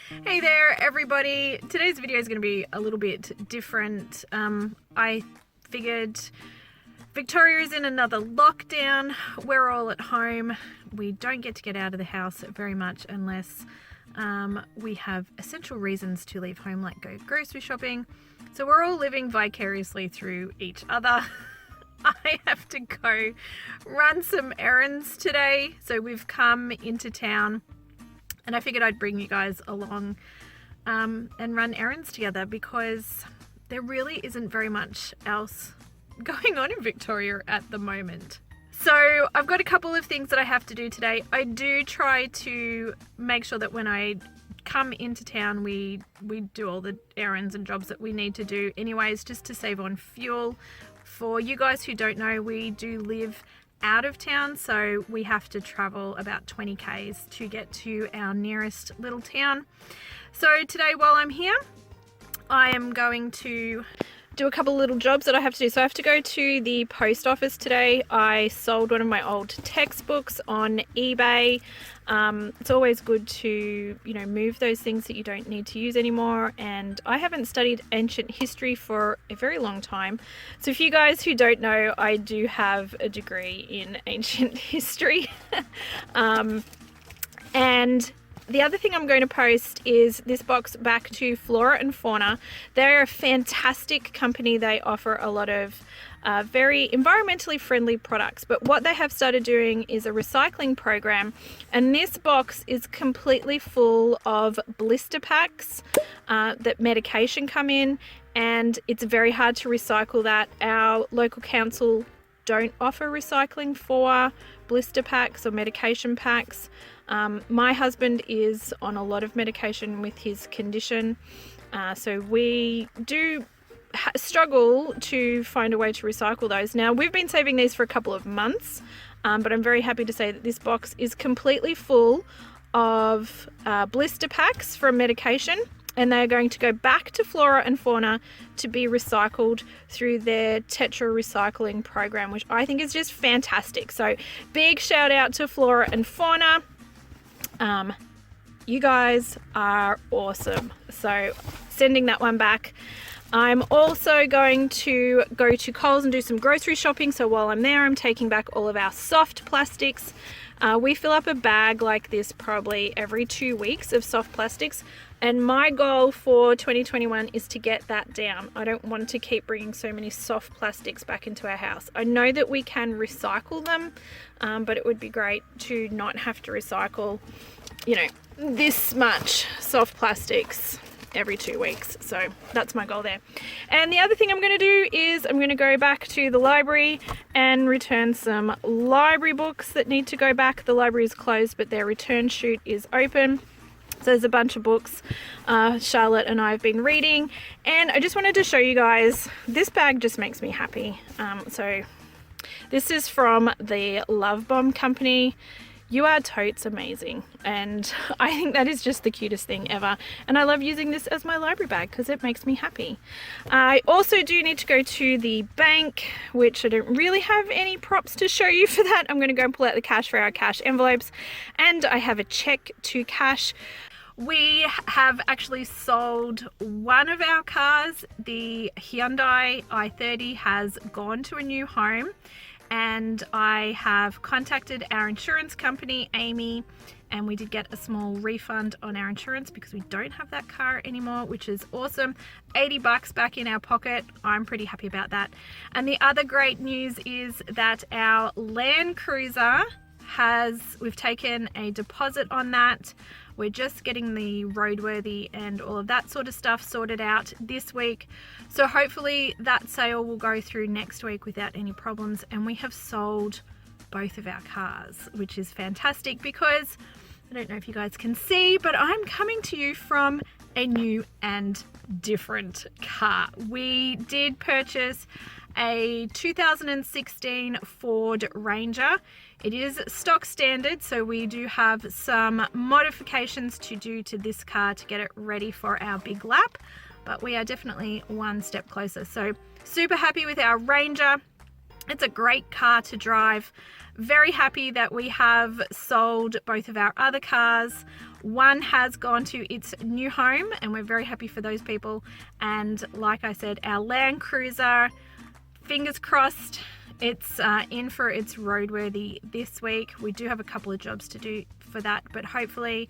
Hey there everybody, today's video is going to be a little bit different. I figured Victoria is in another lockdown, we're all at home, we don't get out of the house very much unless we have essential reasons to leave home, like go grocery shopping. So we're all living vicariously through each other. I have to go run some errands today, so we've come into town and I figured I'd bring you guys along and run errands together because there really isn't very much else going on in Victoria at the moment. So I've got a couple of things that I have to do today. I do try to make sure that when I come into town we do all the errands and jobs that we need to do anyways, just to save on fuel. For you guys who don't know, we do live out of town, so we have to travel about 20 k's to get to our nearest little town. So today while I'm here, I am going to do a couple of little jobs that I have to do. So I have to go to the post office today. I sold one of my old textbooks on eBay. It's always good to, move those things that you don't need to use anymore. And I haven't studied ancient history for a very long time. So if you guys who don't know, I do have a degree in ancient history. And the other thing I'm going to post is this box back to Flora and Fauna. They're a fantastic company. They offer a lot of very environmentally friendly products, but what they have started doing is a recycling program, and this box is completely full of blister packs that medication come in, and it's very hard to recycle that. Our local council don't offer recycling for blister packs or medication packs. My husband is on a lot of medication with his condition, so we do struggle to find a way to recycle those. Now, we've been saving these for a couple of months, but I'm very happy to say that this box is completely full of blister packs from medication, and they are going to go back to Flora and Fauna to be recycled through their Tetra recycling program, which I think is just fantastic. So big shout out to Flora and Fauna. You guys are awesome. So sending that one back. I'm also going to go to Coles and do some grocery shopping. So while I'm there, I'm taking back all of our soft plastics. We fill up a bag like this probably every 2 weeks of soft plastics. And my goal for 2021 is to get that down. I don't want to keep bringing so many soft plastics back into our house. I know that we can recycle them, but it would be great to not have to recycle, this much soft plastics every 2 weeks. So that's my goal there. And the other thing I'm going to do is I'm going to go back to the library and return some library books that need to go back. The library is closed, but their return chute is open. So there's a bunch of books Charlotte and I have been reading, and I just wanted to show you guys, this bag just makes me happy. So this is from the Love Bomb company. You are totes amazing, and I think that is just the cutest thing ever, and I love using this as my library bag because it makes me happy. I also do need to go to the bank, which I don't really have any props to show you for that. I'm going to go and pull out the cash for our cash envelopes, and I have a check to cash. We have actually sold one of our cars. The Hyundai i30 has gone to a new home, and I have contacted our insurance company, Amy, and we did get a small refund on our insurance because we don't have that car anymore, which is awesome. 80 bucks back in our pocket. I'm pretty happy about that. And the other great news is that our Land Cruiser we've taken a deposit on that. We're just getting the roadworthy and all of that sort of stuff sorted out this week. So hopefully that sale will go through next week without any problems. And we have sold both of our cars, which is fantastic because I don't know if you guys can see, but I'm coming to you from a new and different car. We did purchase a 2016 Ford Ranger. It is stock standard, so we do have some modifications to do to this car to get it ready for our big lap, but we are definitely one step closer. So super happy with our Ranger. It's a great car to drive. Very happy that we have sold both of our other cars. One has gone to its new home and we're very happy for those people. And like I said, our Land Cruiser, fingers crossed, it's in for its roadworthy this week. We do have a couple of jobs to do for that, but hopefully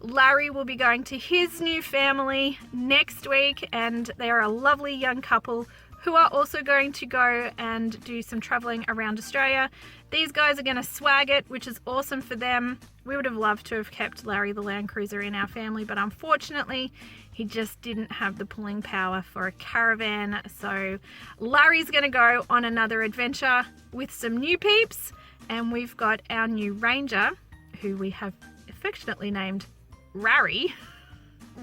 Larry will be going to his new family next week, and they are a lovely young couple who are also going to go and do some traveling around Australia. These guys are going to swag it, which is awesome for them. We would have loved to have kept Larry the Land Cruiser in our family, but unfortunately he just didn't have the pulling power for a caravan. So Larry's going to go on another adventure with some new peeps, and we've got our new Ranger, who we have affectionately named Rary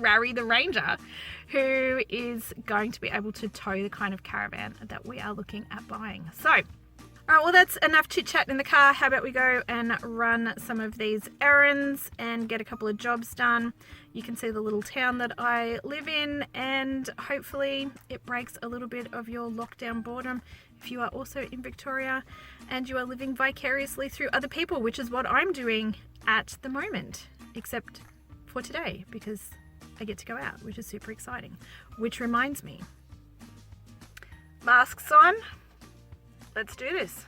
the Ranger, who is going to be able to tow the kind of caravan that we are looking at buying. So, all right, well, that's enough chit chat in the car. How about we go and run some of these errands and get a couple of jobs done. You can see the little town that I live in, and hopefully it breaks a little bit of your lockdown boredom if you are also in Victoria and you are living vicariously through other people, which is what I'm doing at the moment, except for today, because I get to go out, which is super exciting. Which reminds me, masks on, let's do this.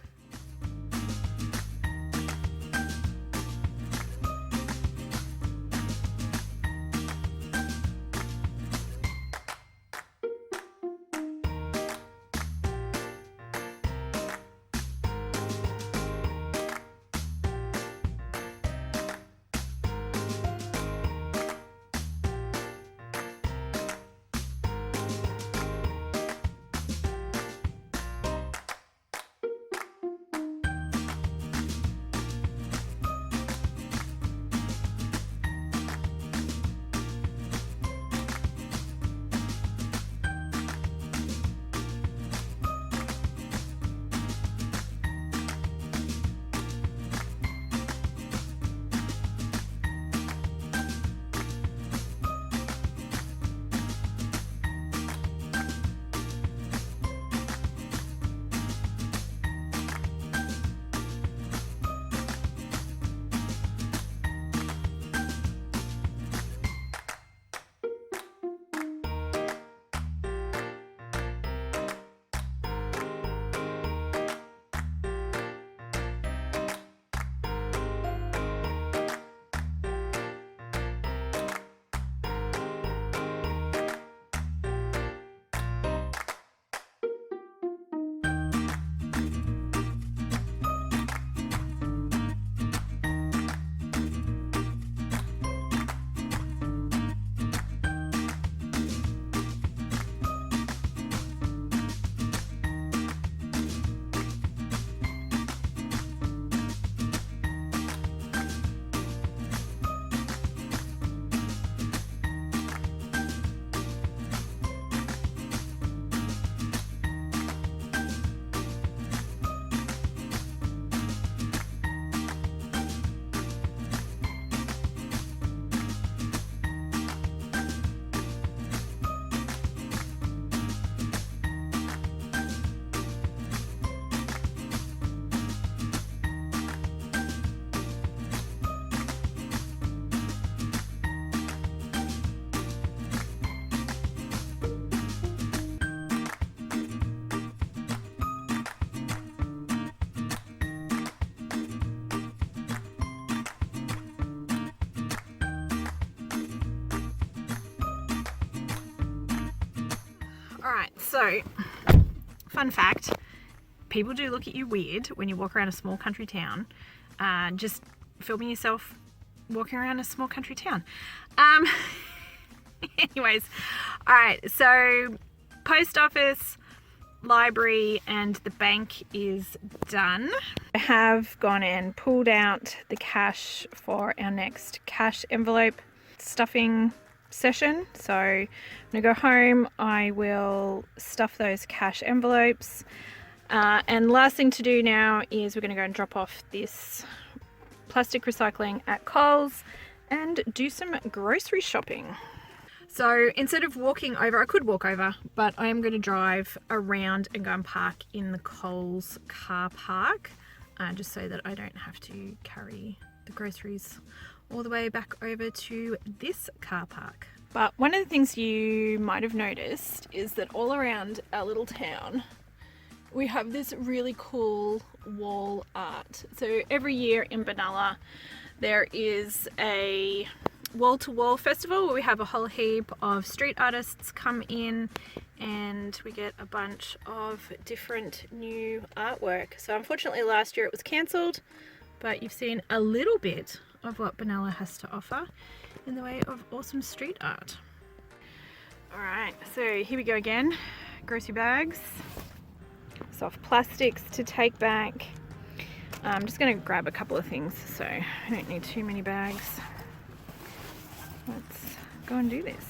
Alright, so fun fact, people do look at you weird when you walk around a small country town. Just filming yourself walking around a small country town. Anyways, alright, so post office, library and the bank is done. I have gone and pulled out the cash for our next cash envelope stuffing session. So I'm gonna go home, I will stuff those cash envelopes, and last thing to do now is we're gonna go and drop off this plastic recycling at Coles and do some grocery shopping. So instead of walking over, I could walk over, but I am going to drive around and go and park in the Coles car park, just so that I don't have to carry the groceries all the way back over to this car park. But one of the things you might have noticed is that all around our little town, we have this really cool wall art. So every year in Benalla, there is a wall-to-wall festival where we have a whole heap of street artists come in and we get a bunch of different new artwork. So unfortunately last year it was cancelled, but you've seen a little bit of what Benalla has to offer in the way of awesome street art. Alright, so here we go again. Grocery bags, soft plastics to take back. I'm just going to grab a couple of things so I don't need too many bags. Let's go and do this.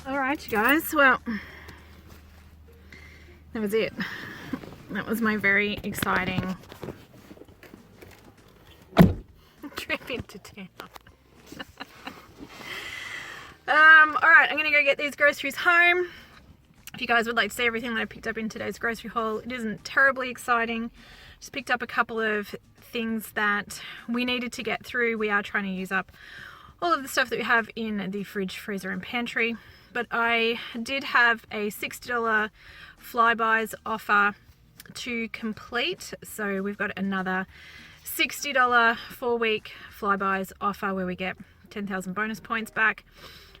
Alright you guys, well, that was it. That was my very exciting trip into town. Alright, I'm gonna go get these groceries home. If you guys would like to see everything that I picked up in today's grocery haul, it isn't terribly exciting. Just picked up a couple of things that we needed to get through. We are trying to use up all of the stuff that we have in the fridge, freezer and pantry. But I did have a $60 Flybuys offer to complete. So we've got another $60 4-week Flybuys offer where we get 10,000 bonus points back.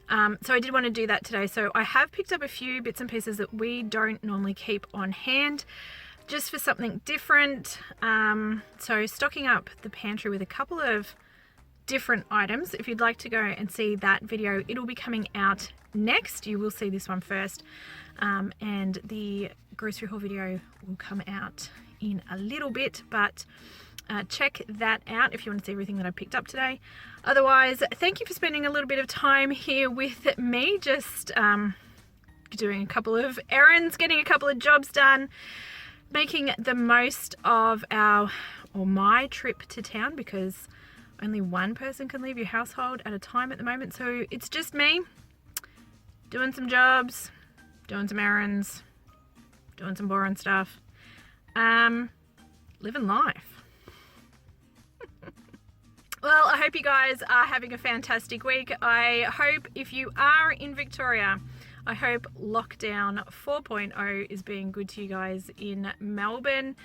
So I did want to do that today. So I have picked up a few bits and pieces that we don't normally keep on hand, just for something different. So stocking up the pantry with a couple of different items. If you'd like to go and see that video, it'll be coming out next. You will see this one first, and the grocery haul video will come out in a little bit, but check that out if you want to see everything that I picked up today. Otherwise, thank you for spending a little bit of time here with me, just doing a couple of errands, getting a couple of jobs done, making the most of my trip to town, because only one person can leave your household at a time at the moment. So it's just me doing some jobs, doing some errands, doing some boring stuff, living life. Well, I hope you guys are having a fantastic week. I hope if you are in Victoria, I hope lockdown 4.0 is being good to you guys in Melbourne.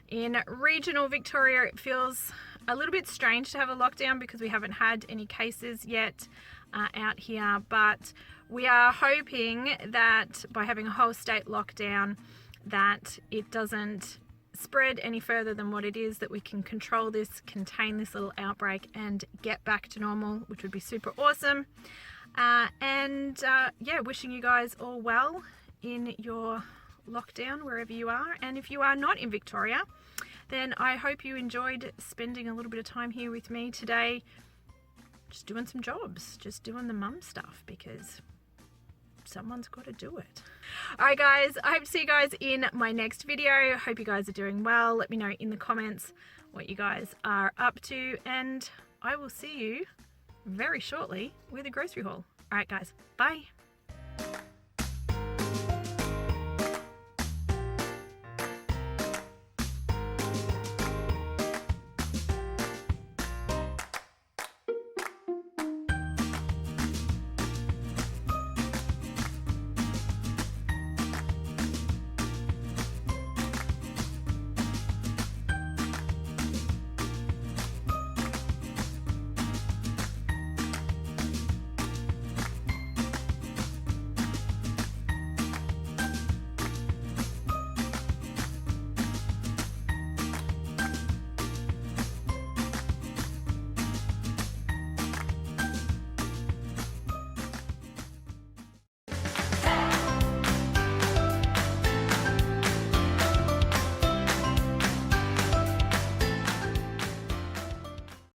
In regional Victoria, it feels a little bit strange to have a lockdown because we haven't had any cases yet out here, but we are hoping that by having a whole state lockdown that it doesn't spread any further than what it is, that we can control this, contain this little outbreak and get back to normal, which would be super awesome. Yeah, wishing you guys all well in your lockdown wherever you are. And if you are not in Victoria, then I hope you enjoyed spending a little bit of time here with me today, just doing some jobs, just doing the mum stuff, because someone's got to do it. All right guys, I hope to see you guys in my next video. Hope you guys are doing well. Let me know in the comments what you guys are up to, and I will see you very shortly with a grocery haul. All right guys, bye.